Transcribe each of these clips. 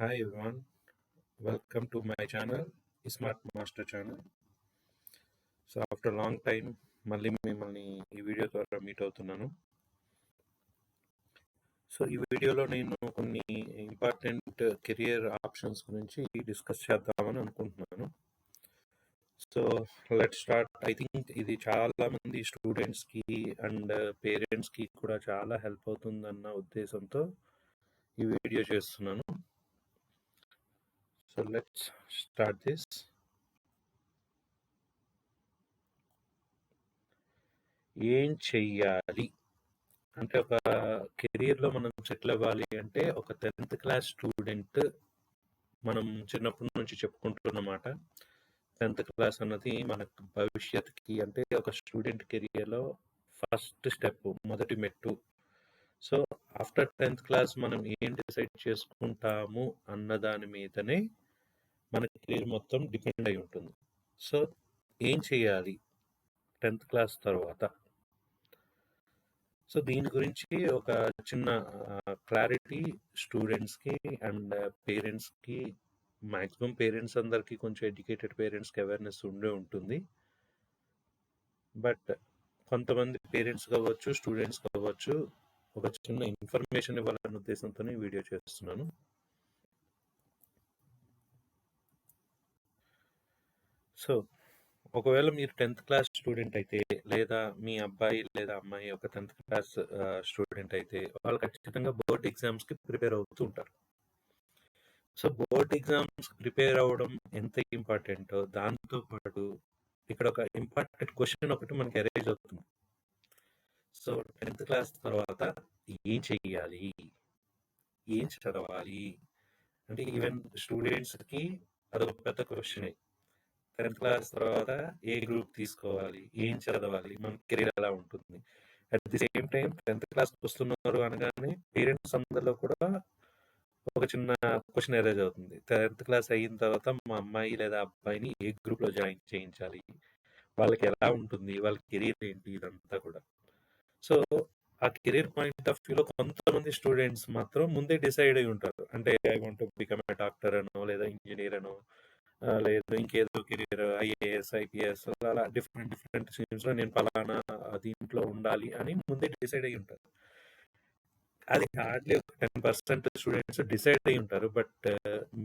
Hi everyone, welcome to my channel, Smart Master channel. So after long time మళ్ళీ మిమ్మల్ని ఈ video ద్వారా meet అవుతున్నాను. సో ఈ వీడియోలో నేను కొన్ని ఇంపార్టెంట్ కెరియర్ ఆప్షన్స్ గురించి డిస్కస్ చేద్దామని అనుకుంటున్నాను. So let start. I think ఇది చాలా మంది స్టూడెంట్స్కి అండ్ పేరెంట్స్కి కూడా చాలా హెల్ప్ అవుతుందన్న ఉద్దేశంతో ఈ వీడియో చేస్తున్నాను. So let's start this. ఏం చెయ్యాలి అంటే ఒక కెరియర్లో మనం సెటిల్ అవ్వాలి అంటే ఒక 10th క్లాస్ స్టూడెంట్ మనం చిన్నప్పటి నుంచి చెప్పుకుంటున్నమాట. 10th క్లాస్ అన్నది మనకు భవిష్యత్తుకి అంటే ఒక స్టూడెంట్ కెరియర్లో ఫస్ట్ స్టెప్, మొదటి మెట్టు. సో ఆఫ్టర్ 10th క్లాస్ మనం ఏం డిసైడ్ చేసుకుంటాము అన్న దాని మీదనే మన కెరీర్ మొత్తం డిపెండ్ అయి ఉంటుంది. సో ఏం చేయాలి 10th క్లాస్ తర్వాత? సో దీని గురించి ఒక చిన్న క్లారిటీ స్టూడెంట్స్కి అండ్ పేరెంట్స్కి, మ్యాక్సిమం పేరెంట్స్ అందరికీ కొంచెం ఎడ్యుకేటెడ్ పేరెంట్స్కి అవేర్నెస్ ఉండే ఉంటుంది. బట్ కొంతమంది పేరెంట్స్ కావచ్చు, స్టూడెంట్స్ కావచ్చు, ఒక చిన్న ఇన్ఫర్మేషన్ ఇవ్వాలనే ఉద్దేశంతో ఈ వీడియో చేస్తున్నాను. సో ఒకవేళ మీరు 10th క్లాస్ స్టూడెంట్ అయితే, లేదా మీ అబ్బాయి లేదా అమ్మాయి ఒక 10th క్లాస్ స్టూడెంట్ అయితే, వాళ్ళు ఖచ్చితంగా బోర్డ్ ఎగ్జామ్స్కి ప్రిపేర్ అవుతూ ఉంటారు. సో బోర్డ్ ఎగ్జామ్స్ ప్రిపేర్ అవ్వడం ఎంత ఇంపార్టెంటో దాంతో పాటు ఇక్కడ ఒక ఇంపార్టెంట్ క్వశ్చన్ ఒకటి మనకి అరైజ్ అవుతుంది. సో 10th క్లాస్ తర్వాత ఏం చెయ్యాలి, ఏం చదవాలి అంటే ఈవెన్ స్టూడెంట్స్కి అదొక పెద్ద క్వశ్చనే. 10th క్లాస్ తర్వాత ఏ గ్రూప్ తీసుకోవాలి, ఏం చదవాలి, మన కెరీర్ ఎలా ఉంటుంది. At the same time 10th క్లాస్కి వస్తున్నారు అనగానే పేరెంట్స్ అందరిలో కూడా ఒక చిన్న క్వశ్చన్ అరైజ్ అవుతుంది. 10th క్లాస్ అయిన తర్వాత మా అమ్మాయి లేదా అబ్బాయిని ఏ గ్రూప్లో జాయిన్ చేయించాలి, వాళ్ళకి ఎలా ఉంటుంది, వాళ్ళ కెరీర్ ఏంటి, ఇదంతా కూడా. సో ఆ కెరీర్ పాయింట్ ఆఫ్ వ్యూలో కొంతమంది స్టూడెంట్స్ మాత్రం ముందే డిసైడ్ అయి ఉంటారు. అంటే I want become a doctor అనో, లేదా ఇంజనీర్ అనో, లేదు ఇంకేదో కెరీర్ ఐఏఎస్, ఐపీఎస్, అలా డిఫరెంట్ డిఫరెంట్ స్ట్రీమ్స్లో నేను ఫలానా దీంట్లో ఉండాలి అని ముందే డిసైడ్ అయి ఉంటారు. అది హార్డ్లీ ఒక 10% స్టూడెంట్స్ డిసైడ్ అయి ఉంటారు. బట్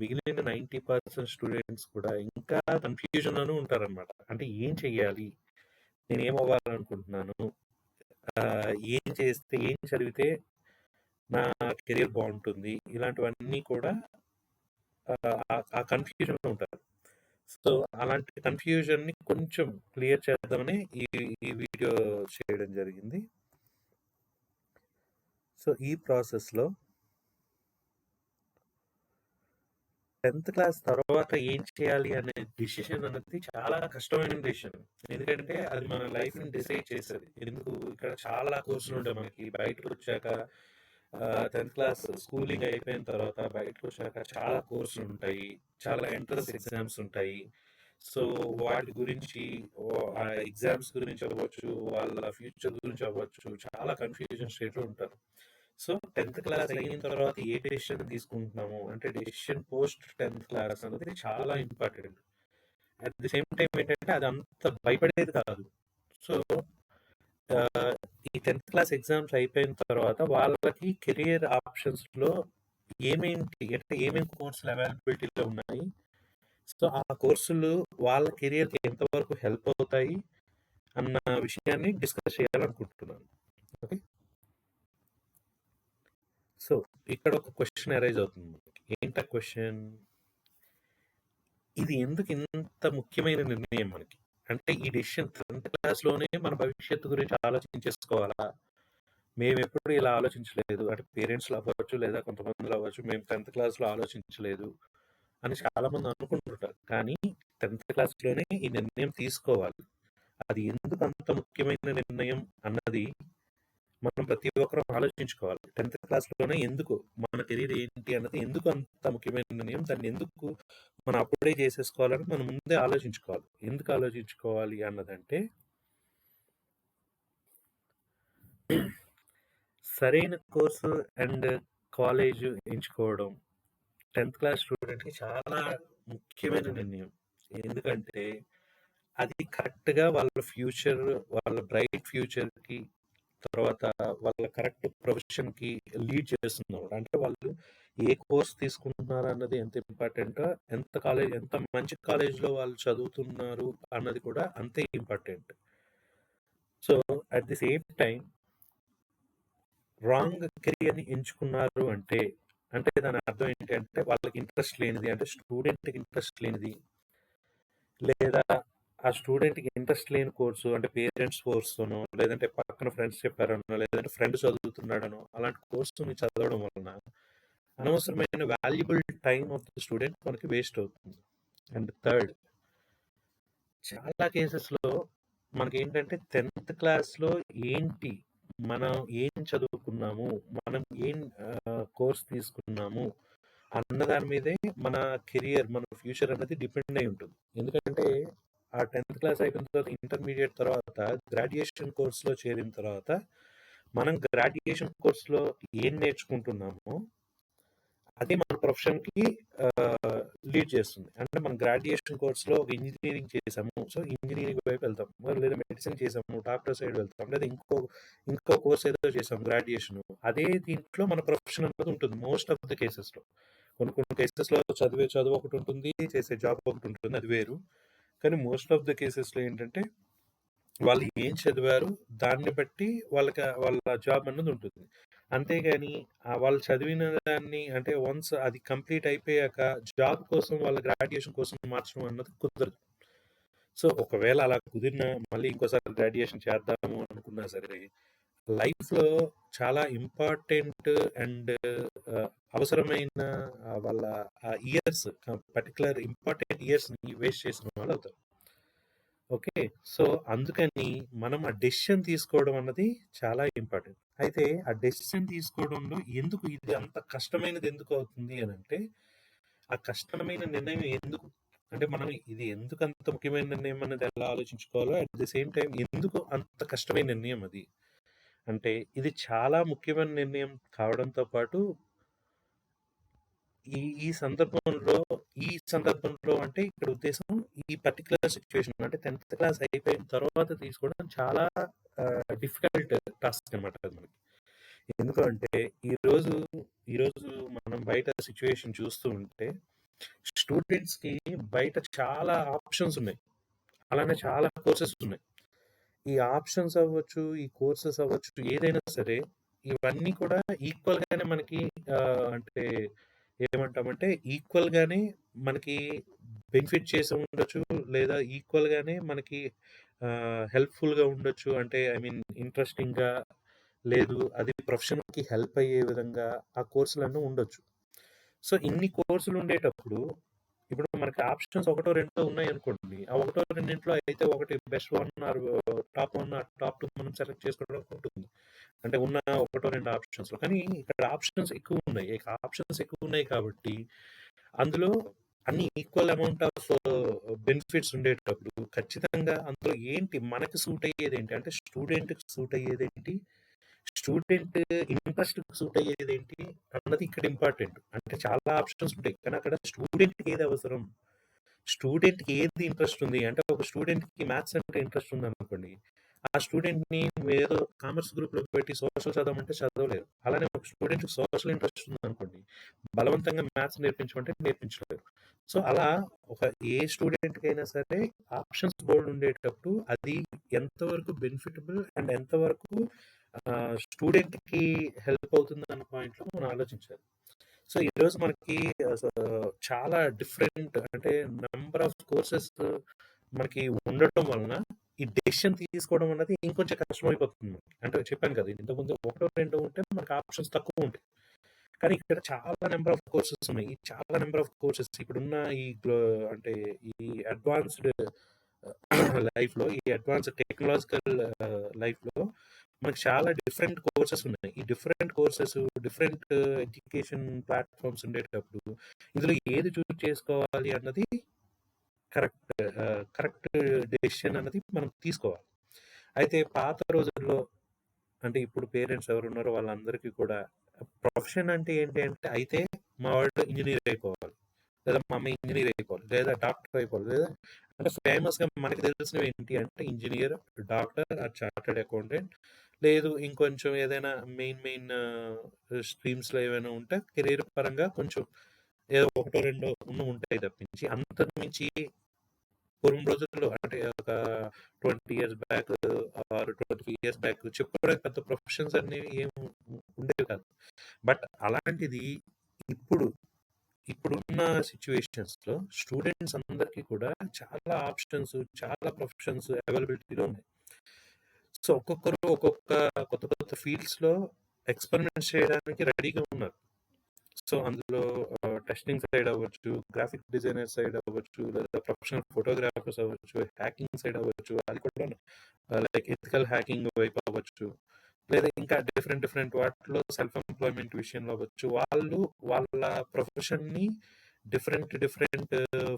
మిగిలిన 90% స్టూడెంట్స్ కూడా ఇంకా కన్ఫ్యూజన్లోనే ఉంటారనమాట. అంటే ఏం చెయ్యాలి, నేను ఏం అవ్వాలనుకుంటున్నాను, ఏం చేస్తే, ఏం చదివితే నా కెరీర్ బాగుంటుంది, ఇలాంటివన్నీ కూడా ఆ కన్ఫ్యూజన్లో ఉంటారు. సో అలాంటి కన్ఫ్యూజన్ని కొంచెం క్లియర్ చేద్దామని ఈ వీడియో చేయడం జరిగింది. సో ఈ ప్రాసెస్లో 10th క్లాస్ తర్వాత ఏం చేయాలి అనే డిసిషన్ అనేది చాలా కష్టమైన డిసిషన్. ఎందుకంటే అది మన లైఫ్ని డిసైడ్ చేసేది. ఎందుకు ఇక్కడ చాలా కోర్సులు ఉంటాయి మనకి. బయటకు వచ్చాక 10th క్లాస్ స్కూలింగ్ అయిపోయిన తర్వాత బయటకు వచ్చాక చాలా కోర్సులు ఉంటాయి, చాలా ఎంట్రన్స్ ఎగ్జామ్స్ ఉంటాయి. సో వాటి గురించి, ఆ ఎగ్జామ్స్ గురించి అవ్వచ్చు, వాళ్ళ ఫ్యూచర్ గురించి అవ్వచ్చు, చాలా కన్ఫ్యూజన్ స్టేట్లో ఉంటారు. సో 10th క్లాస్ అయిన తర్వాత ఏ డెసిషన్ తీసుకుంటున్నాము అంటే డెసిషన్ పోస్ట్ 10th క్లాస్ అనేది చాలా important. At the same time ఏంటంటే అది అంత భయపడేది కాదు. సో ఈ 10th క్లాస్ ఎగ్జామ్స్ అయిపోయిన తర్వాత వాళ్ళకి కెరియర్ ఆప్షన్స్లో ఏమేంటి అంటే ఏమేమి కోర్సులు అవైలబిలిటీలో ఉన్నాయి, సో ఆ కోర్సులు వాళ్ళ కెరియర్కి ఎంతవరకు హెల్ప్ అవుతాయి అన్న విషయాన్ని డిస్కస్ చేయాలనుకుంటున్నాను. ఓకే, సో ఇక్కడ ఒక క్వశ్చన్ అరైజ్ అవుతుంది. ఏంట క్వశ్చన్? ఇది ఎందుకు ఇంత ముఖ్యమైన నిర్ణయం మనకి? అంటే ఈ డెసిషన్ 10th క్లాస్లోనే మన భవిష్యత్తు గురించి ఆలోచించేసుకోవాలా? మేము ఎప్పుడు ఇలా ఆలోచించలేదు అంటే పేరెంట్స్లో అవ్వచ్చు, లేదా కొంతమందిలో అవ్వచ్చు, మేము 10th క్లాస్లో ఆలోచించలేదు అని చాలామంది అనుకుంటుంటారు. కానీ 10th క్లాస్లోనే ఈ నిర్ణయం తీసుకోవాలి. అది ఎందుకు అంత ముఖ్యమైన నిర్ణయం అన్నది మనం ప్రతి ఒక్కరూ ఆలోచించుకోవాలి. 10th క్లాస్లోనే ఎందుకు, మన కెరీర్ ఏంటి అన్నది ఎందుకు అంత ముఖ్యమైన నిర్ణయం, దాన్ని ఎందుకు మనం అప్పుడే చేసేసుకోవాలని మనం ముందే ఆలోచించుకోవాలి. ఎందుకు ఆలోచించుకోవాలి అన్నదంటే, సరైన కోర్సు అండ్ కాలేజ్ ఎంచుకోవడం, 10థ్ క్లాస్ స్టూడెంట్‌కి చాలా ముఖ్యమైన నిర్ణయం. ఎందుకంటే, అది కరెక్ట్‌గా వాళ్ళ ఫ్యూచర్, వాళ్ళ బ్రైట్ ఫ్యూచర్‌కి, తర్వాత వాళ్ళ కరెక్ట్ ప్రొఫెషన్‌కి లీడ్ చేస్తుందన్నమాట. అంటే వాళ్ళు ఏ కోర్స్ తీసుకుంటున్నారన్నది ఎంత ఇంపార్టెంటో, ఎంత మంచి కాలేజ్‌లో వాళ్ళు చదువుతున్నారు అన్నది కూడా అంతే important. So, at the same time wrong కెరియర్‌ని ఎంచుకున్నారు అంటే, అంటే దాని అర్థం ఏంటి అంటే వాళ్ళకి ఇంట్రెస్ట్ లేనిది, అంటే స్టూడెంట్‌కి ఇంట్రెస్ట్ లేనిది, లేదా ఆ స్టూడెంట్‌కి ఇంట్రెస్ట్ లేని కోర్సు, అంటే పేరెంట్స్ ఫోర్స్‌తోనో, లేదంటే పక్కన ఫ్రెండ్స్ చెప్పారనో, లేదంటే ఫ్రెండ్ చదువుతున్నాడనో అలాంటి కోర్స్‌ని చదవడం వలన అనవసరమైన valuable time of the student మనకి వేస్ట్ అవుతుంది. అండ్ థర్డ్, చాలా కేసెస్‌లో మనకేంటంటే 10థ్ క్లాస్‌లో ఏంటి, మనం ఏం చదువుకున్నాము, మనం ఏం కోర్స్ తీసుకున్నాము అన్న దాని మీదే మన కెరియర్, మన ఫ్యూచర్ అనేది డిపెండ్ అయి ఉంటుంది. ఎందుకంటే ఆ 10థ్ క్లాస్ అయిపోయిన తర్వాత ఇంటర్మీడియట్ తర్వాత గ్రాడ్యుయేషన్ కోర్స్‌లో చేరిన తర్వాత మనం గ్రాడ్యుయేషన్ కోర్స్‌లో ఏం నేర్చుకుంటున్నామో అదే మన ప్రొఫెషన్‌కి లీడ్ చేస్తుంది. అంటే మనం గ్రాడ్యుయేషన్ కోర్స్‌లో ఒక ఇంజినీరింగ్ చేసాము. సో, ఇంజినీరింగ్ వైపు వెళ్తాం. లేదా మెడిసిన్ చేసాము, డాక్టర్ సైడ్ వెళ్తాం. లేదా ఇంకో కోర్స్ ఏదో చేసాం గ్రాడ్యుయేషన్. అదే దీంట్లో మన ప్రొఫెషన్ అన్నది ఉంటుంది మోస్ట్ ఆఫ్ ద కేసెస్‌లో. కొన్ని కొన్ని కేసెస్‌లో చదివే చదువు ఒకటి ఉంటుంది, చేసే జాబ్ ఒకటి ఉంటుంది. అది వేరు. కానీ మోస్ట్ ఆఫ్ ద కేసెస్‌లో ఏంటంటే వాళ్ళు ఏం చదివారు దాన్ని బట్టి వాళ్ళ జాబ్ అన్నది ఉంటుంది. అంతేగాని వాళ్ళు చదివిన దాన్ని అంటే వన్స్ అది కంప్లీట్ అయిపోయాక జాబ్ కోసం వాళ్ళ గ్రాడ్యుయేషన్ కోసం మార్చడం అన్నది కుదరదు. సో, ఒకవేళ అలా కుదిరినా మళ్ళీ ఇంకోసారి గ్రాడ్యుయేషన్ చేద్దాము అనుకున్నా సరే, లైఫ్‌లో చాలా ఇంపార్టెంట్ అండ్ అవసరమైన వాళ్ళ ఇయర్స్, పర్టిక్యులర్ ఇంపార్టెంట్ ఇయర్స్‌ని వేస్ట్ చేసిన వాళ్ళవుతారు. ఓకే. సో, అందుకని మనం ఆ డెసిషన్ తీసుకోవడం అన్నది చాలా ఇంపార్టెంట్. అయితే ఆ డెసిషన్ తీసుకోవడంలో ఎందుకు ఇది అంత కష్టమైనది ఎందుకు అవుతుంది అనంటే, ఆ కష్టమైన నిర్ణయం ఎందుకు, అంటే మనం ఇది ఎందుకు అంత ముఖ్యమైన నిర్ణయం అనేది ఎలా ఆలోచించుకోవాలో, అట్ ది సేమ్ టైమ్ ఎందుకు అంత కష్టమైన నిర్ణయం అది. అంటే ఇది చాలా ముఖ్యమైన నిర్ణయం కావడంతో పాటు ఈ ఈ సందర్భంలో ఈ సందర్భంలో అంటే ఇక్కడ ఉద్దేశం ఈ పర్టిక్యులర్ సిచ్యువేషన్ అంటే 10థ్ క్లాస్ అయిపోయిన తర్వాత తీసుకోవడం చాలా డిఫికల్ట్ టాస్క్ అనమాట అది మనకి. ఎందుకంటే ఈరోజు ఈరోజు మనం బయట సిచ్యువేషన్ చూస్తూ ఉంటే స్టూడెంట్స్కి బయట చాలా ఆప్షన్స్ ఉన్నాయి. అలానే చాలా కోర్సెస్ ఉన్నాయి. ఈ ఆప్షన్స్ అవ్వచ్చు, ఈ కోర్సెస్ అవ్వచ్చు, ఏదైనా సరే ఇవన్నీ కూడా ఈక్వల్‌గానే మనకి అంటే ఏమంటామంటే ఈక్వల్‌గానే మనకి బెనిఫిట్ చేసి ఉండొచ్చు. లేదా ఈక్వల్‌గానే మనకి హెల్ప్‌ఫుల్‌గా ఉండొచ్చు. అంటే ఐ మీన్ ఇంట్రెస్టింగ్‌గా, లేదు అది ప్రొఫెషన్‌కి హెల్ప్ అయ్యే విధంగా ఆ కోర్సులన్నీ ఉండొచ్చు. సో, ఇన్ని కోర్సులు ఉండేటప్పుడు ఇప్పుడు మనకి ఆప్షన్స్ ఒకటో రెండో ఉన్నాయనుకోండి. ఆ ఒకటో రెండిట్లో అయితే ఒకటి best one or top 1 or top 2 మనం సెలెక్ట్ చేసుకోవడానికి ఉంటుంది. అంటే ఉన్న ఒకటో రెండు ఆప్షన్స్‌లో. కానీ ఇక్కడ ఆప్షన్స్ ఎక్కువున్నాయి. ఆప్షన్స్ ఎక్కువున్నాయి కాబట్టి అందులో అన్ని ఈక్వల్ అమౌంట్ ఆఫ్ బెనిఫిట్స్ ఉండేటప్పుడు ఖచ్చితంగా అందులో ఏంటి మనకి సూట్ అయ్యేదేంటి? అంటే స్టూడెంట్‌కి సూట్ అయ్యేదేంటి? స్టూడెంట్ ఇంట్రెస్ట్‌కి సూట్ అయ్యేదేంటి అన్నది ఇక్కడ ఇంపార్టెంట్. అంటే చాలా ఆప్షన్స్ ఉంటాయి. కానీ అక్కడ స్టూడెంట్‌కి ఏది అవసరం? స్టూడెంట్‌కి ఏది ఇంట్రెస్ట్ ఉంది? అంటే ఒక స్టూడెంట్‌కి మ్యాథ్స్ అంటే ఇంట్రెస్ట్ ఉందనుకోండి. ఆ స్టూడెంట్‌ని నువ్వేదో కామర్స్ గ్రూప్‌లో పెట్టి సోషల్ చదవమంటే చదవలేరు. అలానే ఒక స్టూడెంట్‌కి సోషల్ ఇంట్రెస్ట్ ఉందనుకోండి. బలవంతంగా మ్యాథ్స్ నేర్పించమంటే నేర్పించలేరు. సో, అలా ఒక ఏ స్టూడెంట్‌కైనా సరే ఆప్షన్స్ బోలెడు ఉండేటప్పుడు అది ఎంతవరకు బెనిఫిటబుల్ అండ్ ఎంతవరకు స్టూడెంట్‌కి హెల్ప్ అవుతుందన్న పాయింట్‌లో మనం ఆలోచించాలి. సో, ఈరోజు మనకి చాలా డిఫరెంట్ అంటే నంబర్ ఆఫ్ కోర్సెస్ మనకి ఉండటం వలన ఈ డెసిషన్ తీసుకోవడం అన్నది ఇంకొంచెం కష్టమైపోతుంది మనకి. అంటే చెప్పాను కదా! ఇంతకుముందు ఒకటో, రెండో ఉంటే మనకు ఆప్షన్స్ తక్కువుంటాయి. కానీ ఇక్కడ చాలా నంబర్ ఆఫ్ కోర్సెస్ ఉన్నాయి. ఈ చాలా నంబర్ ఆఫ్ కోర్సెస్ ఇప్పుడున్న ఈ అంటే ఈ అడ్వాన్స్‌డ్ లైఫ్‌లో, ఈ అడ్వాన్స్‌డ్ టెక్నాలాజికల్ లైఫ్‌లో మనకు చాలా డిఫరెంట్ కోర్సెస్ ఉన్నాయి. ఈ different courses, different education platforms ఉండేటప్పుడు ఇందులో ఏది చూజ్ చేసుకోవాలి అన్నది కరెక్ట్ డెసిషన్ అన్నది మనం తీసుకోవాలి. అయితే పాత రోజుల్లో అంటే ఇప్పుడు పేరెంట్స్ ఎవరున్నారో వాళ్ళందరికీ కూడా ప్రొఫెషన్ అంటే ఏంటి అంటే, అయితే మా వాడు ఇంజినీర్ అయిపోవాలి. లేదా మా అమ్మాయి ఇంజినీర్ అయిపోవాలి. లేదా డాక్టర్ అయిపోవాలి. లేదా అంటే ఫేమస్‌గా మనకు తెలిసినవి ఏంటి అంటే engineer, doctor or chartered accountant. లేదు ఇంకొంచెం ఏదైనా మెయిన్ స్ట్రీమ్స్‌లో ఏవైనా ఉంటే కెరీర్ పరంగా కొంచెం ఏదో ఒకటో రెండో ఉంటాయి తప్పించి అంతకు మించి పూర్వం రోజుల్లో అంటే ఒక 20 years back or 25 years back చెప్పుకోవడానికి పెద్ద ప్రొఫెషన్స్ అనేవి ఏం ఉండేవి కాదు. బట్ అలాంటిది ఇప్పుడు ఇప్పుడున్న సిచ్యువేషన్స్‌లో స్టూడెంట్స్ అందరికీ కూడా చాలా ఆప్షన్స్, చాలా ప్రొఫెషన్స్ అవైలబిలిటీలో ఉన్నాయి. సో, ఒక్కొక్కరు ఒక్కొక్క కొత్త కొత్త ఫీల్డ్స్‌లో ఎక్స్‌పెరిమెంట్స్ చేయడానికి రెడీగా ఉన్నారు. సో, అందులో టెస్టింగ్ సైడ్ అవ్వచ్చు, గ్రాఫిక్ డిజైనర్ సైడ్ అవ్వచ్చు, లేదా ప్రొఫెషనల్ ఫోటోగ్రాఫర్స్ అవ్వచ్చు, హ్యాకింగ్ సైడ్ అవ్వచ్చు, అది కూడా లైక్ ఎథికల్ హ్యాకింగ్ వైపు అవ్వచ్చు, లేదా ఇంకా డిఫరెంట్ డిఫరెంట్ వాటిలో సెల్ఫ్ ఎంప్లాయ్మెంట్ విషయంలో అవ్వచ్చు. వాళ్ళు వాళ్ళ ప్రొఫెషన్‌ని డిఫరెంట్ డిఫరెంట్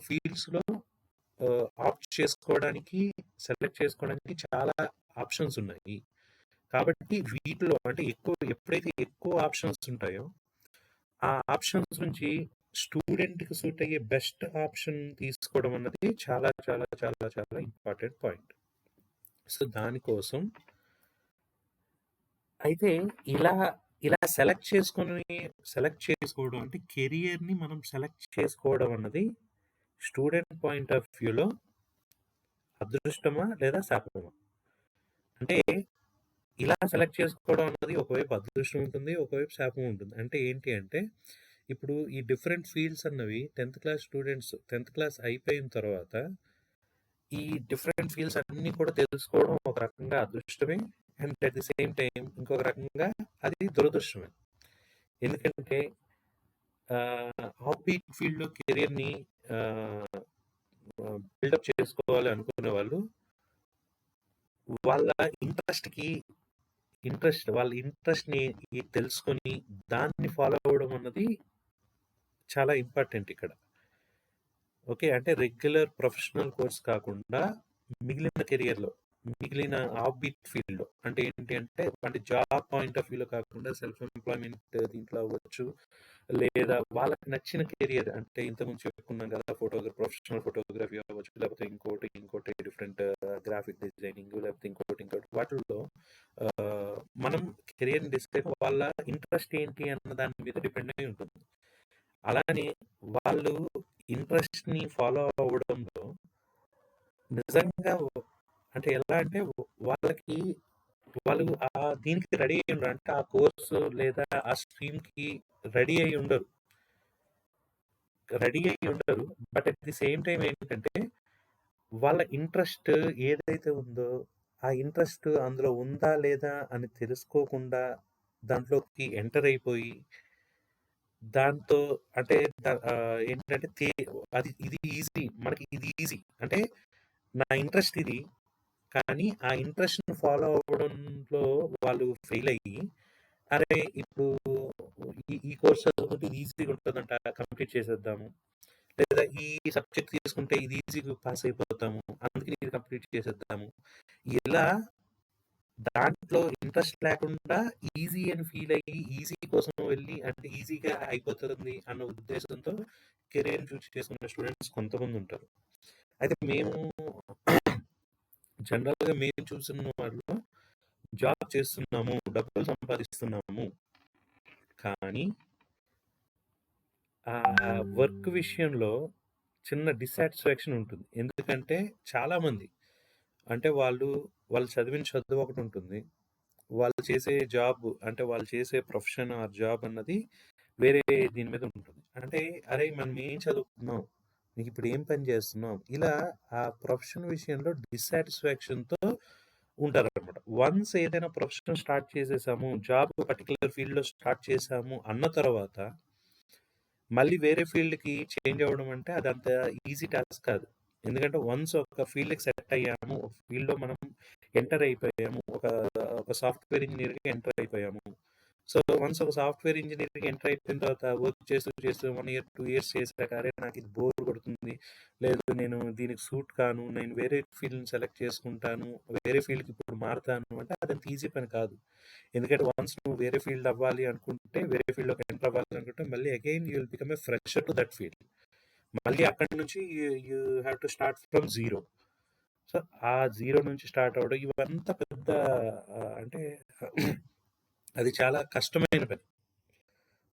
ఫీల్డ్స్‌లో ఆప్ట్ చేసుకోవడానికి, సెలెక్ట్ చేసుకోవడానికి చాలా ఆప్షన్స్ ఉన్నాయి. కాబట్టి వీటిలో అంటే ఎప్పుడైతే ఎక్కువ ఆప్షన్స్ ఉంటాయో ఆ ఆప్షన్స్ నుంచి స్టూడెంట్‌కి సూట్ అయ్యే బెస్ట్ ఆప్షన్ తీసుకోవడం అన్నది చాలా చాలా చాలా చాలా ఇంపార్టెంట్ పాయింట్. సో, దానికోసం అయితే ఇలా ఇలా సెలెక్ట్ చేసుకోవడం అంటే కెరియర్‌ని మనం సెలెక్ట్ చేసుకోవడం అన్నది స్టూడెంట్ పాయింట్ ఆఫ్ వ్యూలో అదృష్టమా లేదా శాపమా? అంటే ఇలా సెలెక్ట్ చేసుకోవడం అన్నది ఒకవైపు అదృష్టం ఉంటుంది. ఒకవైపు శాపం ఉంటుంది. అంటే ఏంటి అంటే, ఇప్పుడు ఈ డిఫరెంట్ ఫీల్డ్స్ అన్నవి 10థ్ క్లాస్ స్టూడెంట్స్ 10థ్ క్లాస్ అయిపోయిన తర్వాత, ఈ డిఫరెంట్ ఫీల్డ్స్ అన్నీ కూడా తెలుసుకోవడం ఒక రకంగా అదృష్టమే. And at the same time ఇంకొక రకంగా అది దురదృష్టమే. ఎందుకంటే ఆఫ్ బీట్ ఫీల్డ్‌లో కెరియర్‌ని ఆహ్, బిల్డప్ చేసుకోవాలి అనుకునే వాళ్ళు, వాళ్ళ ఇంట్రెస్ట్‌కి వాళ్ళ ఇంట్రెస్ట్‌ని తెలుసుకొని దాన్ని ఫాలో అవ్వడం అన్నది చాలా ఇంపార్టెంట్ ఇక్కడ. ఓకే. అంటే రెగ్యులర్ ప్రొఫెషనల్ కోర్స్ కాకుండా మిగిలిన కెరియర్‌లో, మిగిలిన ఆఫ్ బీట్ ఫీల్డ్‌లో అంటే ఏంటి అంటే, అంటే జాబ్ పాయింట్ ఆఫ్ వ్యూలో కాకుండా సెల్ఫ్ ఎంప్లాయ్‌మెంట్ దీంట్లో అవ్వచ్చు. లేదా వాళ్ళకి నచ్చిన కెరియర్ అంటే ఇంతకుముందు చెప్పుకున్నాం కదా! ప్రొఫెషనల్ ఫోటోగ్రఫీ అవ్వచ్చు. లేకపోతే ఇంకోటి డిఫరెంట్ గ్రాఫిక్ డిజైనింగ్ లేకపోతే ఇంకోటి వాటిల్లో మనం కెరియర్‌ని డిసైడ్ వాళ్ళ ఇంట్రెస్ట్ ఏంటి అన్న దాని మీద డిపెండ్ అయి ఉంటుంది. అలానే వాళ్ళు ఇంట్రెస్ట్‌ని ఫాలో అవ్వడంలో నిజంగా అంటే ఎలా అంటే వాళ్ళకి వాళ్ళు దీనికి రెడీ అయ్యి ఉండరు. అంటే ఆ కోర్సు లేదా ఆ స్ట్రీమ్‌కి రెడీ అయ్యి ఉండరు. రెడీ అయ్యి ఉండరు. But at the same time ఏంటంటే వాళ్ళ ఇంట్రెస్ట్ ఏదైతే ఉందో ఆ ఇంట్రెస్ట్ అందులో ఉందా లేదా అని తెలుసుకోకుండా దాంట్లోకి ఎంటర్ అయిపోయి దాంతో అంటే ఏంటంటే ఇది ఈజీ. మనకి ఇది ఈజీ. అంటే నా ఇంట్రెస్ట్ ఇది. కానీ ఆ ఇంట్రెస్ట్‌ని ఫాలో అవ్వడంలో వాళ్ళు ఫెయిల్ అయ్యి, అరే! ఇప్పుడు ఈ కోర్స్ చదువుకుంటే ఇది ఈజీగా ఉంటదంట కంప్లీట్ చేసేద్దాము. లేదా ఈ సబ్జెక్ట్ తీసుకుంటే ఇది ఈజీగా పాస్ అయిపోతాము. అందుకని ఇది కంప్లీట్ చేసేద్దాము. ఇలా దాంట్లో ఇంట్రెస్ట్ లేకుండా ఈజీ అని ఫీల్ అయ్యి, ఈజీ కోసం వెళ్ళి అంటే ఈజీగా అయిపోతుంది అన్న ఉద్దేశంతో కెరియర్‌ని చూజ్ చేసుకున్న స్టూడెంట్స్ కొంతమంది ఉంటారు. అయితే జనరల్‌గా మేము చూసిన వాటిలో జాబ్ చేస్తున్నాము, డబ్బులు సంపాదిస్తున్నాము. కానీ వర్క్ విషయంలో చిన్న డిస్సాటిస్ఫాక్షన్ ఉంటుంది. ఎందుకంటే చాలామంది అంటే వాళ్ళు చదివిన చదువు ఒకటుంటుంది. వాళ్ళు చేసే జాబ్ అంటే వాళ్ళు చేసే ప్రొఫెషన్ ఆర్ జాబ్ అన్నది వేరే దీని మీద ఉంటుంది. అంటే అరేయ్! మనం ఏం చదువుకున్నాం? నీకిప్పుడు ఏం పని చేస్తున్నాం? ఇలా ఆ ప్రొఫెషన్ విషయంలో డిస్సాటిస్ఫాక్షన్‌తో ఉంటారనమాట. వన్స్ ఏదైనా ప్రొఫెషన్ స్టార్ట్ చేసేసాము, జాబ్ పర్టిక్యులర్ ఫీల్డ్‌లో స్టార్ట్ చేసాము అన్న తర్వాత మళ్ళీ వేరే ఫీల్డ్‌కి చేంజ్ అవ్వడం అంటే అదంత ఈజీ టాస్క్ కాదు. ఎందుకంటే వన్స్ ఒక ఫీల్డ్‌కి సెట్ అయ్యాము. ఒక ఫీల్డ్‌లో మనం ఎంటర్ అయిపోయాము. ఒక సాఫ్ట్‌వేర్ ఇంజినీర్‌గా ఎంటర్ అయిపోయాము. సో, వన్స్ ఒక సాఫ్ట్‌వేర్ ఇంజినీరింగ్‌కి ఎంటర్ అయిపోయిన తర్వాత వర్క్ చేస్తూ, చేస్తూ 1 ఇయర్, 2 ఇయర్స్ చేసాక అరే! నాకిది బోర్ కొడుతుంది. లేదు నేను దీనికి సూట్ కాను. నేను వేరే ఫీల్డ్‌ని సెలెక్ట్ చేసుకుంటాను. వేరే ఫీల్డ్‌కి ఇప్పుడు మారతాను అంటే అదంత ఈజీ పని కాదు. ఎందుకంటే వన్స్ నువ్వు వేరే ఫీల్డ్ అవ్వాలి అనుకుంటే, వేరే ఫీల్డ్‌లోకి ఎంటర్ అవ్వాలి అనుకుంటే మళ్ళీ again you will become a fresher to that field. మళ్ళీ అక్కడి నుంచి you have to start from zero. So, ఆ జీరో నుంచి స్టార్ట్ అవ్వడం ఇవంతా పెద్ద అంటే అది చాలా కష్టమైన పని.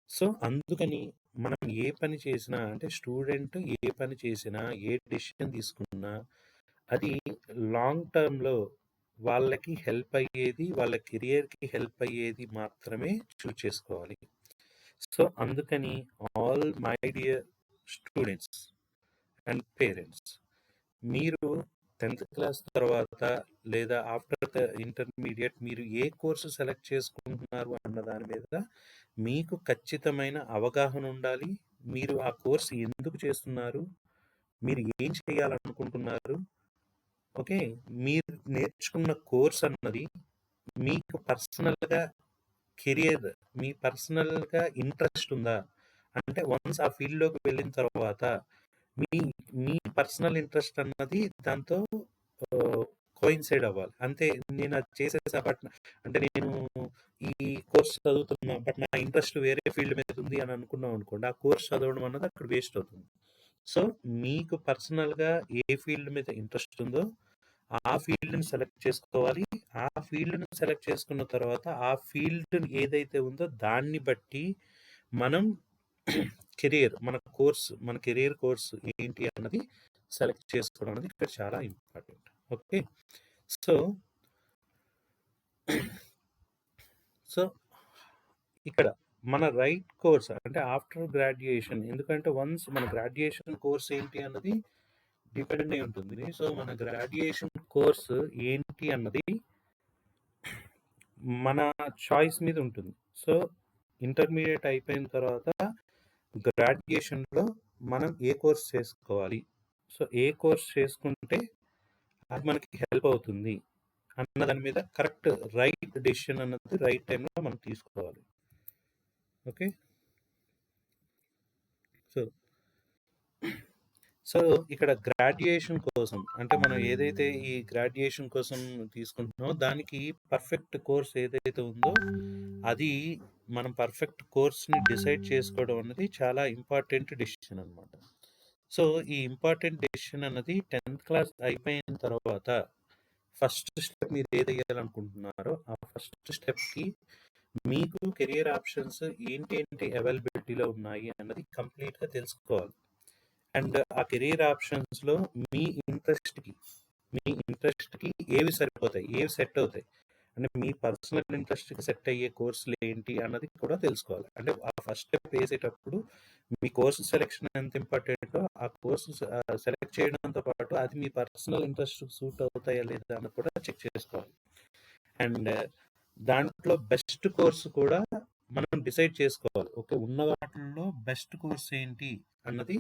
సో, అందుకని మనం ఏ పని చేసినా అంటే స్టూడెంట్ ఏ పని చేసినా, ఏ డెసిషన్ తీసుకున్నా అది లాంగ్ టర్మ్‌లో వాళ్ళకి హెల్ప్ అయ్యేది, వాళ్ళ కెరియర్‌కి హెల్ప్ అయ్యేది మాత్రమే చూజ్ చేసుకోవాలి. సో, అందుకని all my dear students and parents, మీరు 10థ్ క్లాస్ తర్వాత లేదా ఆఫ్టర్ ద ఇంటర్మీడియట్ మీరు ఏ కోర్సు సెలెక్ట్ చేసుకుంటున్నారు అన్న దాని మీద మీకు ఖచ్చితమైన అవగాహన ఉండాలి. మీరు ఆ కోర్స్ ఎందుకు చేస్తున్నారు? మీరు ఏం చేయాలనుకుంటున్నారు? ఓకే. మీరు నేర్చుకున్న కోర్స్ అన్నది మీకు పర్సనల్‌గా కెరియర్ మీ పర్సనల్‌గా ఇంట్రెస్ట్ ఉందా? అంటే వన్స్ ఆ ఫీల్డ్‌లోకి వెళ్ళిన తర్వాత మీ మీ పర్సనల్ ఇంట్రెస్ట్ అన్నది దాంతో కోయిన్సైడ్ అవ్వాలి. అంతే నేను అది చేసేసా బట్ అంటే నేను ఈ కోర్స్ చదువుతున్నా బట్ నా ఇంట్రెస్ట్ వేరే ఫీల్డ్ మీద ఉంది అని అనుకున్నాం అనుకోండి. ఆ కోర్స్ చదవడం అన్నది అక్కడ వేస్ట్ అవుతుంది. సో, మీకు పర్సనల్‌గా ఏ ఫీల్డ్ మీద ఇంట్రెస్ట్ ఉందో ఆ ఫీల్డ్‌ని సెలెక్ట్ చేసుకోవాలి. ఆ ఫీల్డ్‌ని సెలెక్ట్ చేసుకున్న తర్వాత ఆ ఫీల్డ్ ఏదైతే ఉందో దాన్ని బట్టి మనం మన కెరియర్ కోర్స్ ఏంటి అన్నది సెలెక్ట్ చేసుకోవడం అనేది ఇక్కడ చాలా ఇంపార్టెంట్. ఓకే. సో, సో ఇక్కడ మన రైట్ కోర్స్ అంటే ఆఫ్టర్ గ్రాడ్యుయేషన్ ఎందుకంటే వన్స్ మన గ్రాడ్యుయేషన్ కోర్స్ ఏంటి అన్నది డిపెండ్ అయి ఉంటుంది. సో, మన గ్రాడ్యుయేషన్ కోర్స్ ఏంటి అన్నది మన చాయిస్ మీద ఉంటుంది. సో, ఇంటర్మీడియేట్ అయిపోయిన తర్వాత గ్రాడ్యుయేషన్‌లో మనం ఏ కోర్స్ చేసుకోవాలి? సో, ఏ కోర్స్ చేసుకుంటే అది మనకి హెల్ప్ అవుతుంది అన్న దాని మీద కరెక్ట్ రైట్ డెసిషన్ అన్నది రైట్ టైంలో మనం తీసుకోవాలి. ఓకే. సో, సో ఇక్కడ గ్రాడ్యుయేషన్ కోసం అంటే మనం ఏదైతే ఈ గ్రాడ్యుయేషన్ కోసం తీసుకుంటున్నామో దానికి పర్ఫెక్ట్ కోర్స్ ఏదైతే ఉందో అది మనం పర్ఫెక్ట్ కోర్స్ని డిసైడ్ చేసుకోవడం అన్నది చాలా ఇంపార్టెంట్ డెసిషన్ అనమాట. సో ఈ ఇంపార్టెంట్ డెసిషన్ అన్నది 10th క్లాస్ అయిపోయిన తర్వాత ఫస్ట్ స్టెప్ మీరు ఏదయ్యాలనుకుంటున్నారో ఆ ఫస్ట్ స్టెప్కి మీకు కెరియర్ ఆప్షన్స్ ఏంటి అవైలబిలిటీలో ఉన్నాయి అన్నది కంప్లీట్గా తెలుసుకోవాలి. అండ్ ఆ కెరీర్ ఆప్షన్స్లో మీ ఇంట్రెస్ట్కి మీ ఇంట్రెస్ట్కి ఏవి సరిపోతాయి, ఏవి సెట్ అవుతాయి అంటే మీ పర్సనల్ ఇంట్రెస్ట్కి సెట్ అయ్యే కోర్సులు ఏంటి అన్నది కూడా తెలుసుకోవాలి. అంటే ఆ ఫస్ట్ స్టెప్ వేసేటప్పుడు మీ కోర్సు సెలెక్షన్ ఎంత ఇంపార్టెంటో ఆ కోర్సు సెలెక్ట్ చేయడంతో పాటు అది మీ పర్సనల్ ఇంట్రెస్ట్ సూట్ అవుతాయా లేదా అన్నది కూడా చెక్ చేసుకోవాలి. అండ్ దాంట్లో బెస్ట్ కోర్సు కూడా మనం డిసైడ్ చేసుకోవాలి. ఓకే, ఉన్న వాటిల్లో బెస్ట్ కోర్స్ ఏంటి అన్నది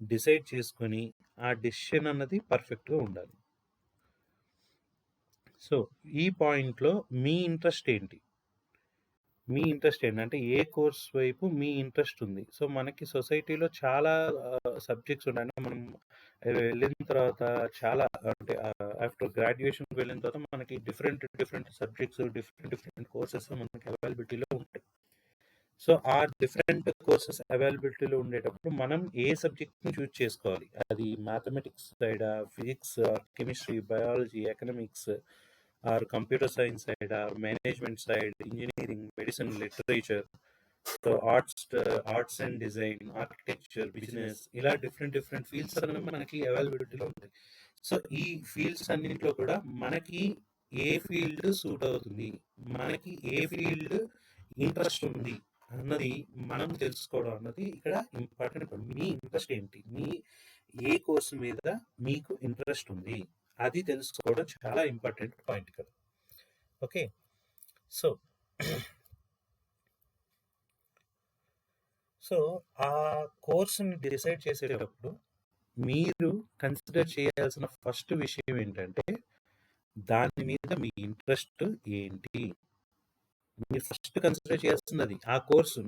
డిసైడ్ చేసుకొని ఆ డెసిషన్ అన్నది పర్ఫెక్ట్గా ఉండాలి. సో ఈ పాయింట్లో మీ ఇంట్రెస్ట్ ఏంటి, మీ ఇంట్రెస్ట్ ఏంటంటే ఏ కోర్స్ వైపు మీ ఇంట్రెస్ట్ ఉంది. సో మనకి సొసైటీలో చాలా సబ్జెక్ట్స్ ఉన్నాయి. అంటే మనం వెళ్ళిన తర్వాత చాలా అంటే ఆఫ్టర్ గ్రాడ్యుయేషన్కి వెళ్ళిన తర్వాత మనకి డిఫరెంట్ సబ్జెక్ట్స్ డిఫరెంట్ కోర్సెస్ మనకి అవైలబిలిటీలో ఉంటాయి. సో ఆ డిఫరెంట్ కోర్సెస్ అవైలబిలిటీలో ఉండేటప్పుడు మనం ఏ సబ్జెక్ట్ని చూజ్ చేసుకోవాలి, అది మ్యాథమెటిక్స్ సైడా, physics, chemistry, biology, economics or computer science side, management side, engineering, medicine, literature, so arts and design, architecture, business, ఇలా డిఫరెంట్ ఫీల్డ్స్ అనేవి మనకి అవైలబిలిటీలో ఉంటాయి. సో ఈ ఫీల్డ్స్ అన్నింటిలో కూడా మనకి ఏ ఫీల్డ్ సూట్ అవుతుంది, మనకి ఏ ఫీల్డ్ ఇంట్రెస్ట్ ఉంది అన్నది మనం తెలుసుకోవడం అన్నది ఇక్కడ ఇంపార్టెంట్. మీ ఇంట్రెస్ట్ ఏంటి, మీ ఏ కోర్సు మీద మీకు ఇంట్రెస్ట్ ఉంది అది తెలుసుకోవడం చాలా ఇంపార్టెంట్ పాయింట్ ఇక్కడ. ఓకే. సో సో ఆ కోర్సుని డిసైడ్ చేసేటప్పుడు మీరు కన్సిడర్ చేయాల్సిన ఫస్ట్ విషయం ఏంటంటే దాని మీద మీ ఇంట్రెస్ట్ ఏంటి. మీరు ఫస్ట్ కన్సిడర్ చేయాల్సిందది. ఆ కోర్సు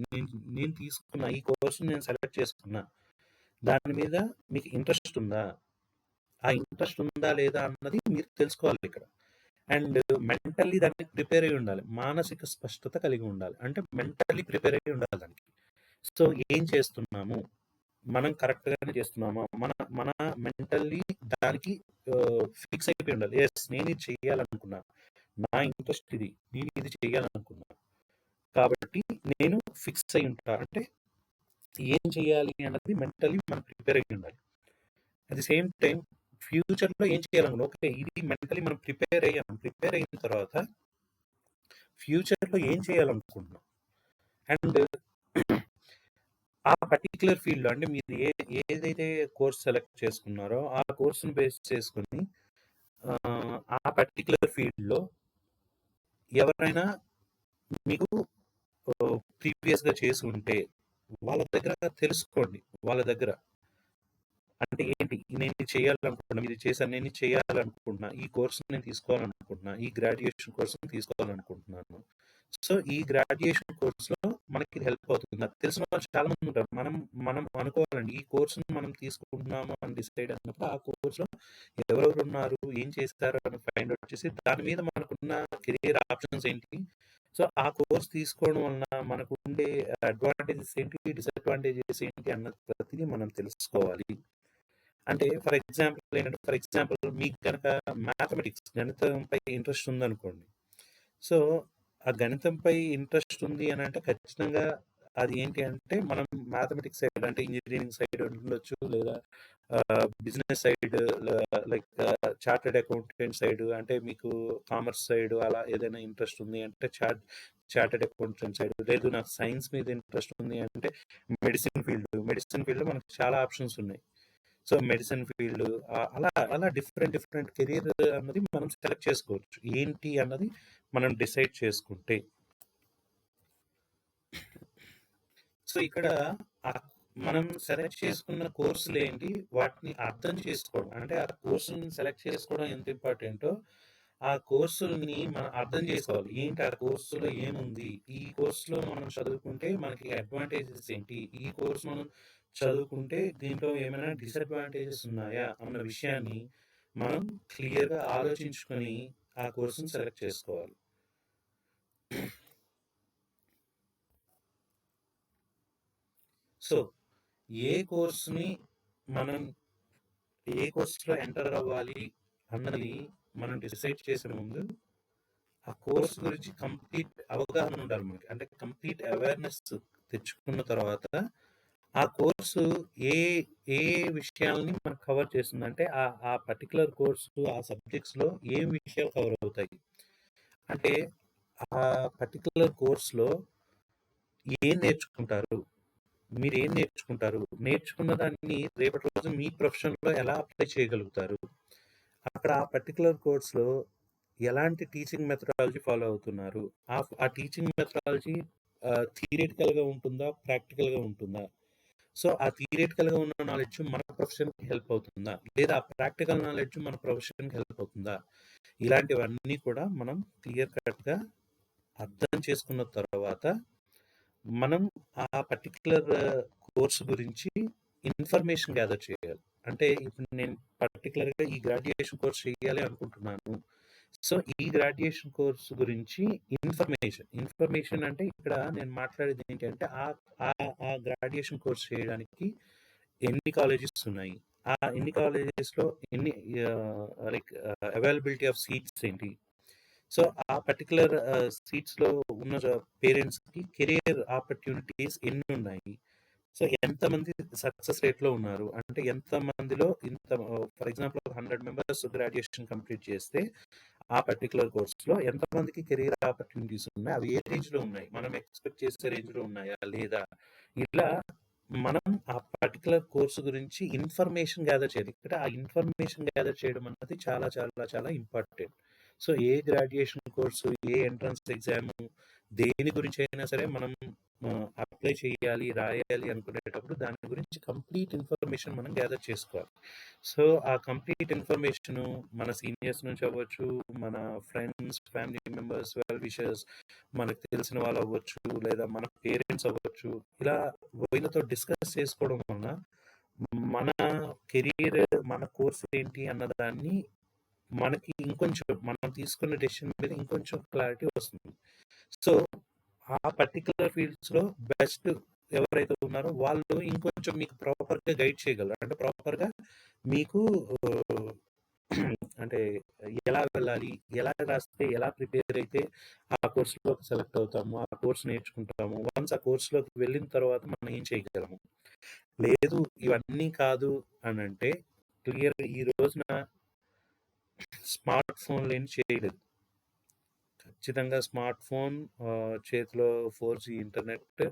నేను తీసుకున్న ఈ కోర్స్‌ని నేను సెలెక్ట్ చేసుకున్నా. దాని మీద మీకు ఇంట్రెస్ట్ ఉందా? ఆ ఇంట్రెస్ట్ ఉందా లేదా అన్నది మీరు తెలుసుకోవాలిక్కడ. అండ్ మెంటల్లీ దానికి ప్రిపేర్ అయ్యి ఉండాలి. మానసిక స్పష్టత కలిగి ఉండాలి. అంటే మెంటల్లీ ప్రిపేర్ అయ్యి ఉండాలి దానికి. సో, ఏం చేస్తున్నాము? మనం కరెక్ట్‌గానే చేస్తున్నామా? మన మన మెంటల్లీ దానికి ఫిక్స్ అయిపోయి ఉండాలి. యెస్, నేనిది చెయ్యాలనుకున్నా. నా ఇంట్రెస్ట్ ఇది. నేను ఇది చెయ్యాలనుకున్నా. కాబట్టి నేను ఫిక్స్ అయ్యి ఉంటా. అంటే ఏం చేయాలి అన్నది మెంటల్లీ మనం ప్రిపేర్ అయ్యి ఉండాలి. అట్ ది సేమ్ టైమ్ ఫ్యూచర్‌లో ఏం చేయాలనుకున్నా, ఓకే. ఇది మెంటల్లీ మనం ప్రిపేర్ అయ్యాం. ప్రిపేర్ అయిన తర్వాత ఫ్యూచర్‌లో ఏం చేయాలనుకుంటున్నాం. అండ్ ఆ పర్టిక్యులర్ ఫీల్డ్‌లో అంటే మీరు ఏదైతే కోర్స్ సెలెక్ట్ చేసుకున్నారో, ఆ కోర్స్‌ని బేస్ చేసుకొని ఆ పర్టిక్యులర్ ఫీల్డ్‌లో ఎవరైనా మీకు ప్రీవియస్‌గా చేసి ఉంటే వాళ్ళ దగ్గర తెలుసుకోండి. వాళ్ళ దగ్గర అంటే ఏంటి? నేను ఇది చేయాలనుకుంటున్నా. ఇది చేశాను. నేను ఇది చేయాలనుకుంటున్నా. ఈ కోర్స్ నేను తీసుకోవాలనుకుంటున్నా. ఈ గ్రాడ్యుయేషన్ కోర్స్‌ని తీసుకోవాలనుకుంటున్నాను. సో, ఈ గ్రాడ్యుయేషన్ కోర్స్‌లో మనకి ఇది హెల్ప్ అవుతుంది. నాకు తెలిసిన వాళ్ళు చాలా మంది ఉంటారు. మనం మనం అనుకోవాలండి. ఈ కోర్స్‌ని మనం తీసుకుంటున్నాము అని డిసైడ్ అయినప్పుడు ఆ కోర్స్‌లో ఎవరెవరు ఉన్నారు? ఏం చేస్తారు? అని ఫైండ్ ఔట్ చేసి దాని మీద మనకున్న కెరియర్ ఆప్షన్స్ ఏంటి? సో, ఆ కోర్స్ తీసుకోవడం వలన మనకుండే అడ్వాంటేజెస్ ఏంటి? డిసడ్వాంటేజెస్ ఏంటి? అన్నది ప్రతిదీ మనం తెలుసుకోవాలి. అంటే ఫర్ ఎగ్జాంపుల్ మీకు గనక మ్యాథమెటిక్స్ గణితంపై ఇంట్రెస్ట్ ఉందనుకోండి. సో, ఆ గణితంపై ఇంట్రెస్ట్ ఉంది అనంటే ఖచ్చితంగా అది ఏంటి అంటే మనం మ్యాథమెటిక్స్ సైడ్ అంటే ఇంజినీరింగ్ సైడ్ ఉండొచ్చు. లేదా business side like chartered accountant side అంటే మీకు కామర్స్ సైడ్ అలా ఏదైనా ఇంట్రెస్ట్ ఉంది అంటే చార్టర్డ్ అకౌంటెంట్ సైడ్, లేదు నాకు సైన్స్ మీద ఇంట్రెస్ట్ ఉంది అంటే మెడిసిన్ ఫీల్డ్ మనకు చాలా ఆప్షన్స్ ఉన్నాయి. సో, మెడిసిన్ ఫీల్డ్ అలా అలా డిఫరెంట్ డిఫరెంట్ కెరియర్ అన్నది మనం సెలెక్ట్ చేసుకోవచ్చు. ఏంటి అన్నది మనం డిసైడ్ చేసుకుంటే. సో, ఇక్కడ ఆహ్, మనం సెలెక్ట్ చేసుకున్న కోర్సులేంటి, వాటిని అర్థం చేసుకోవడం. అంటే ఆ కోర్సుని సెలెక్ట్ చేసుకోవడం ఎంత ఇంపార్టెంటో, ఆ కోర్సుల్ని మనం అర్థం చేసుకోవాలి. ఏంటి ఆ కోర్సులో ఏముంది? ఈ కోర్సులో మనం చదువుకుంటే మనకి అడ్వాంటేజెస్ ఏంటి? ఈ కోర్స్ మనం చదువుకుంటే దీంట్లో ఏమైనా డిసడ్వాంటేజెస్ ఉన్నాయా? అన్న విషయాన్ని మనం క్లియర్‌గా ఆలోచించుకొని ఆ కోర్స్‌ని సెలెక్ట్ చేసుకోవాలి. సో, ఏ కోర్స్‌ని మనం ఏ కోర్స్‌లో ఎంటర్ అవ్వాలి అన్నది మనం డిసైడ్ చేసే ముందు, ఆ కోర్స్ గురించి కంప్లీట్ అవగాహన ఉండాలి మనకి. అంటే కంప్లీట్ అవేర్‌నెస్ తెచ్చుకున్న తర్వాత, ఆ కోర్సు ఏ ఏ విషయాల్ని మనకు కవర్ చేస్తుందంటే, ఆ పర్టిక్యులర్ కోర్సు, ఆ సబ్జెక్ట్స్‌లో ఏం విషయాలు కవర్ అవుతాయి. అంటే ఆ పర్టిక్యులర్ కోర్స్‌లో ఏం నేర్చుకుంటారు? మీరేం నేర్చుకుంటారు? నేర్చుకున్న దాన్ని రేపటి రోజు మీ ప్రొఫెషన్‌లో ఎలా అప్లై చేయగలుగుతారు? అక్కడ ఆ పర్టిక్యులర్ కోర్స్‌లో ఎలాంటి టీచింగ్ మెథడాలజీ ఫాలో అవుతున్నారు? ఆ టీచింగ్ మెథడాలజీ థియరిటికల్‌గా ఉంటుందా? ప్రాక్టికల్‌గా ఉంటుందా? సో, ఆ థియరిటికల్‌గా ఉన్న నాలెడ్జ్ మన ప్రొఫెషన్‌కి హెల్ప్ అవుతుందా? లేదా ఆ ప్రాక్టికల్ నాలెడ్జ్ మన ప్రొఫెషన్‌కి హెల్ప్ అవుతుందా? ఇలాంటివన్నీ కూడా మనం క్లియర్ కట్‌గా అర్థం చేసుకున్న తర్వాత మనం ఆ పర్టిక్యులర్ కోర్స్ గురించి ఇన్ఫర్మేషన్ గ్యాదర్ చేయాలి. అంటే ఇప్పుడు నేను పర్టిక్యులర్‌గా ఈ గ్రాడ్యుయేషన్ కోర్స్ చేయాలి అనుకుంటున్నాను. సో, ఈ గ్రాడ్యుయేషన్ కోర్స్ గురించి ఇన్ఫర్మేషన్ అంటే ఇక్కడ నేను మాట్లాడేది ఏంటంటే ఆ గ్రాడ్యుయేషన్ కోర్స్ చేయడానికి ఎన్ని కాలేజెస్ ఉన్నాయి? ఆ ఎన్ని కాలేజెస్‌లో ఎన్ని లైక్ అవైలబిలిటీ ఆఫ్ సీట్స్ ఏంటి? సో, ఆ పర్టిక్యులర్ సీట్స్‌లో ఉన్న పేరెంట్స్‌కి కెరియర్ ఆపర్చునిటీస్ ఎన్నున్నాయి? సో, ఎంతమంది సక్సెస్ రేట్‌లో ఉన్నారు? అంటే ఎంతమందిలో for example 100 members graduation complete చేస్తే, ఆ పర్టిక్యులర్ కోర్స్‌లో ఎంతమందికి కెరియర్ ఆపర్చునిటీస్ ఉన్నాయి? అవి ఏ రేంజ్‌లో ఉన్నాయి? మనం ఎక్స్‌పెక్ట్ చేసే రేంజ్‌లో ఉన్నాయా? లేదా? ఇలా మనం ఆ పర్టిక్యులర్ కోర్స్ గురించి ఇన్ఫర్మేషన్ గ్యాదర్ చేయాలి. ఇక్కడ ఆ ఇన్ఫర్మేషన్ గ్యాదర్ చేయడం అన్నది చాలా చాలా చాలా ఇంపార్టెంట్. సో, ఏ గ్రాడ్యుయేషన్ కోర్సు, ఏ ఎంట్రన్స్ ఎగ్జాము దేని గురించైనా సరే మనం అప్లై చేయాలి, రాయాలి అనుకునేటప్పుడు దాని గురించి కంప్లీట్ ఇన్ఫర్మేషన్ మనం గ్యాదర్ చేసుకోవాలి. సో, ఆ కంప్లీట్ ఇన్ఫర్మేషను మన సీనియర్స్ నుంచి అవ్వచ్చు, మన friends, family members, well wishers, మనకు తెలిసిన వాళ్ళు అవ్వచ్చు, లేదా మన పేరెంట్స్ అవ్వచ్చు. ఇలా వీళ్ళతో డిస్కస్ చేసుకోవడం వలన మన కెరియర్, మన కోర్స్ ఏంటి అన్నదాన్ని మనకి ఇంకొంచెం మనం తీసుకున్న డెసిషన్ మీద ఇంకొంచెం క్లారిటీ వస్తుంది. సో, ఆ పర్టిక్యులర్ ఫీల్డ్స్‌లో బెస్ట్ ఎవరైతే ఉన్నారో వాళ్ళు ఇంకొంచెం మీకు ప్రాపర్‌గా గైడ్ చేయగలరు. అంటే ప్రాపర్‌గా మీకు ఆహ్, అంటే ఎలా వెళ్ళాలి? ఎలా రాస్తే, ఎలా ప్రిపేర్ అయితే ఆ కోర్స్‌లోకి సెలెక్ట్ అవుతాము. ఆ కోర్స్ నేర్చుకుంటాము. వన్స్ ఆ కోర్స్‌లోకి వెళ్ళిన తర్వాత మనం ఏం చేయగలము? లేదు ఇవన్నీ కాదు అనంటే క్లియర్‌గా ఈ రోజున స్మార్ట్ ఫోన్ లేనిది చేయలేదు. ఖచ్చితంగా స్మార్ట్ ఫోన్, చేతిలో 4G ఇంటర్నెట్,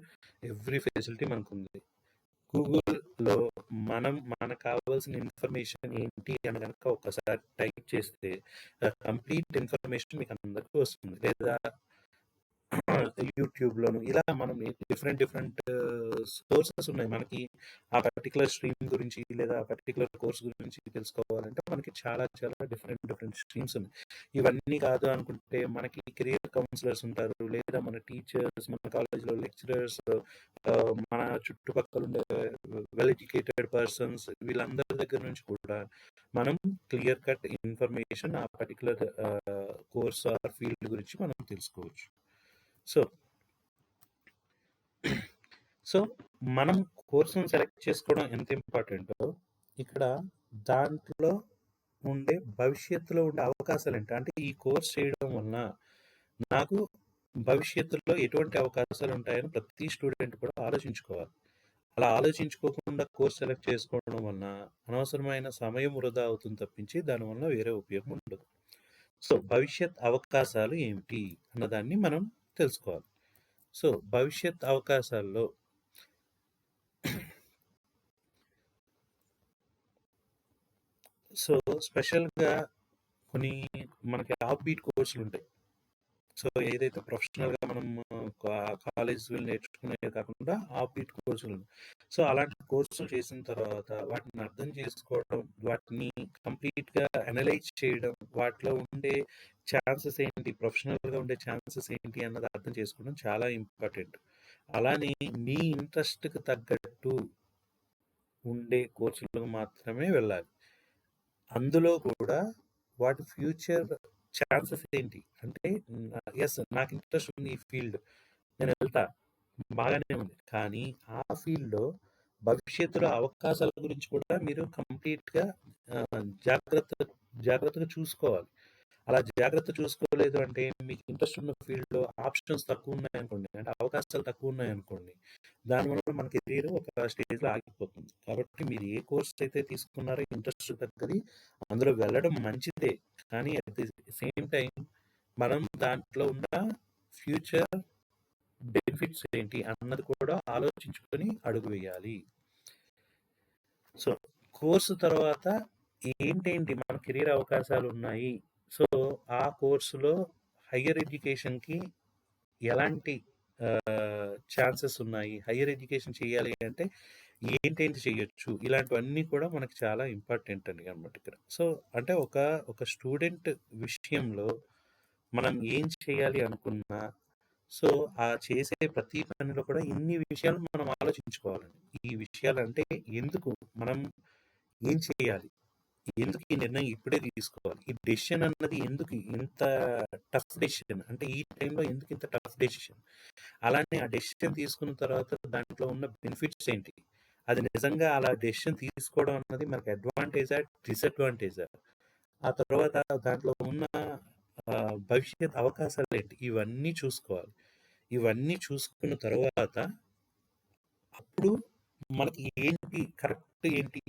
ఎవ్రీ ఫెసిలిటీ మనకుంది. గూగుల్‌లో మనకు కావాల్సిన ఇన్ఫర్మేషన్ ఏంటి అని గనక ఒక్కసారి టైప్ చేస్తే కంప్లీట్ ఇన్ఫర్మేషన్ మీకు అందరికీ వస్తుంది. లేదా యూట్యూబ్‌లోను ఇలా మనం డిఫరెంట్ డిఫరెంట్ సోర్సెస్ ఉన్నాయి. మనకి ఆ పర్టిక్యులర్ స్ట్రీమ్ గురించి లేదా ఆ పర్టిక్యులర్ కోర్స్ గురించి తెలుసుకోవాలంటే మనకి చాలా చాలా డిఫరెంట్ డిఫరెంట్ స్ట్రీమ్స్ ఉన్నాయి. ఇవన్నీ కాదు అనుకుంటే మనకి కెరియర్ కౌన్సిలర్స్ ఉంటారు. లేదా మన టీచర్స్, మన కాలేజ్‌లో లెక్చరర్స్, మన చుట్టుపక్కల ఉండే వెల్ ఎడ్యుకేటెడ్ పర్సన్స్ వీళ్ళందరి దగ్గర నుంచి కూడా మనం క్లియర్ కట్ ఇన్ఫర్మేషన్ ఆ పర్టిక్యులర్ కోర్స్ ఆర్ ఫీల్డ్ గురించి మనం తెలుసుకోవచ్చు. సో సో మనం కోర్సును సెలెక్ట్ చేసుకోవడం ఎంత ఇంపార్టెంటో ఇక్కడ దాంట్లో ఉండే భవిష్యత్తులో ఉండే అవకాశాలు ఏంటి అంటే ఈ కోర్స్ చేయడం వలన నాకు భవిష్యత్తులో ఎటువంటి అవకాశాలు ఉంటాయని ప్రతి స్టూడెంట్ కూడా ఆలోచించుకోవాలి. అలా ఆలోచించుకోకుండా కోర్స్ సెలెక్ట్ చేసుకోవడం వలన అనవసరమైన సమయం వృధా అవుతుంది తప్పించి దానివల్ల వేరే ఉపయోగం ఉండదు. సో భవిష్యత్ అవకాశాలు ఏమిటి అన్నదాన్ని మనం తెలుసుకోవాలి. సో భవిష్యత్ అవకాశాల్లో సో స్పెషల్‌గా కొన్ని మనకి ఆఫ్ బీట్ కోర్సులు ఉంటాయి. సో ఏదైతే ప్రొఫెషనల్‌గా మనం కాలేజ్ వెళ్ళి నేర్చుకునేవి కాకుండా ఆఫ్ బీట్ కోర్సులు. సో అలాంటి కోర్సులు చేసిన తర్వాత వాటిని అర్థం చేసుకోవడం, వాటిని కంప్లీట్‌గా అనలైజ్ చేయడం, వాటిలో ఉండే ఛాన్సెస్ ఏంటి, ప్రొఫెషనల్‌గా ఉండే ఛాన్సెస్ ఏంటి అన్నది అర్థం చేసుకోవడం చాలా ఇంపార్టెంట్. అలానే మీ ఇంట్రెస్ట్‌కి తగ్గట్టు ఉండే కోర్సులకు మాత్రమే వెళ్ళాలి. అందులో కూడా వాటి ఫ్యూచర్ ఛాన్సెస్ ఏంటి? అంటే యెస్ నాకు ఇంట్రెస్ట్ ఉంది ఈ ఫీల్డ్. నేను వెళ్తా. బాగానే ఉంది. కానీ ఆ ఫీల్డ్‌లో భవిష్యత్తులో అవకాశాల గురించి కూడా మీరు కంప్లీట్‌గా జాగ్రత్తగా చూసుకోవాలి. అలా జాగ్రత్త చూసుకోలేదు అంటే మీకు ఇంట్రెస్ట్ ఉన్న ఫీల్డ్‌లో ఆప్షన్స్ తక్కువున్నాయనుకోండి. అంటే అవకాశాలు తక్కువున్నాయనుకోండి. దానివల్ల మన కెరీర్ ఒక స్టేజ్‌లో ఆగిపోతుంది. కాబట్టి మీరు ఏ కోర్స్ అయితే తీసుకున్నారో ఇంట్రెస్ట్ తగ్గది అందులో వెళ్ళడం మంచిదే. కానీ అట్ ది సేమ్ టైమ్ మనం దాంట్లో ఉన్న ఫ్యూచర్ బెనిఫిట్స్ ఏంటి అన్నది కూడా ఆలోచించుకొని అడుగు వేయాలి. సో కోర్సు తర్వాత ఏంటేంటి మన కెరీర్ అవకాశాలు ఉన్నాయి. సో ఆ కోర్సులో హయ్యర్ ఎడ్యుకేషన్‌కి ఎలాంటి ఛాన్సెస్ ఉన్నాయి. హయ్యర్ ఎడ్యుకేషన్ చేయాలి అంటే ఏంటేంటి చేయొచ్చు. ఇలాంటివన్నీ కూడా మనకు చాలా ఇంపార్టెంట్ అండి అన్నమాట ఇక్కడ. సో అంటే ఒక స్టూడెంట్ విషయంలో మనం ఏం చేయాలి అనుకున్నా సో ఆ చేసే ప్రతి పనిలో కూడా ఇన్ని విషయాలు మనం ఆలోచించుకోవాలండి. ఈ విషయాలంటే ఎందుకు మనం ఏం చేయాలి? ఎందుకు ఈ నిర్ణయం ఇప్పుడే తీసుకోవాలి? ఈ డెసిషన్ అన్నది ఎందుకు ఇంత టఫ్ డెసిషన్? అంటే ఈ టైంలో ఎందుకు ఇంత టఫ్ డెసిషన్? అలానే ఆ డెసిషన్ తీసుకున్న తర్వాత దాంట్లో ఉన్న బెనిఫిట్స్ ఏంటి? అది నిజంగా అలా డెసిషన్ తీసుకోవడం అన్నది మనకి అడ్వాంటేజా? డిసడ్వాంటేజా? ఆ తర్వాత దాంట్లో ఉన్న భవిష్యత్ అవకాశాలేంటి? ఇవన్నీ చూసుకోవాలి. ఇవన్నీ చూసుకున్న తర్వాత అప్పుడు మనకి ఏంటి కరెక్ట్ ఏంటి?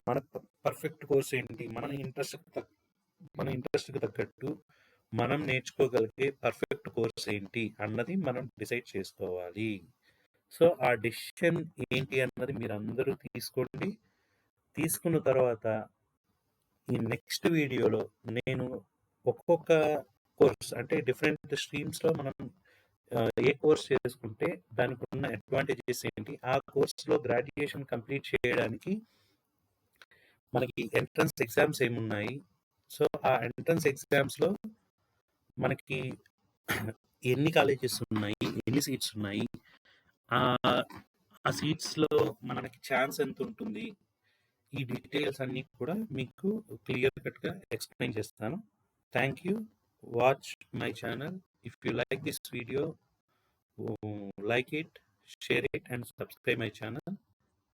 మన పర్ఫెక్ట్ కోర్స్ ఏంటి? మన ఇంట్రెస్ట్‌కి తగ్గట్టు మనం నేర్చుకోగలిగే పర్ఫెక్ట్ కోర్స్ ఏంటి అన్నది మనం డిసైడ్ చేసుకోవాలి. సో, ఆ డెసిషన్ ఏంటి అన్నది మీరందరూ తీసుకోండి. తీసుకున్న తర్వాత ఈ నెక్స్ట్ వీడియోలో నేను ఒక్కొక్క కోర్స్ అంటే డిఫరెంట్ స్ట్రీమ్స్‌లో మనం ఏ కోర్స్ చేసుకుంటే దానికున్న అడ్వాంటేజెస్ ఏంటి? ఆ కోర్స్‌లో గ్రాడ్యుయేషన్ కంప్లీట్ చేయడానికి మనకి ఎంట్రన్స్ ఎగ్జామ్స్ ఏమున్నాయి? సో, ఆ ఎంట్రన్స్ ఎగ్జామ్స్‌లో మనకి ఎన్ని కాలేజెస్ ఉన్నాయి? ఎన్ని సీట్స్ ఉన్నాయి? ఆహ్, ఆ సీట్స్‌లో మనకి ఛాన్స్ ఎంతుంటుంది? ఈ డీటెయిల్స్ అన్నీ కూడా మీకు క్లియర్ కట్‌గా ఎక్స్‌ప్లెయిన్ చేస్తాను. Thank you. Watch my channel. If you like this video, like it, share it, and subscribe my channel.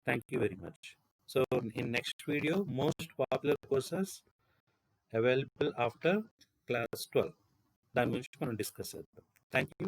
Thank you very much. So in next video, most popular courses available after class 12. దాని గురించి మనం discuss చేద్దాం. Thank you.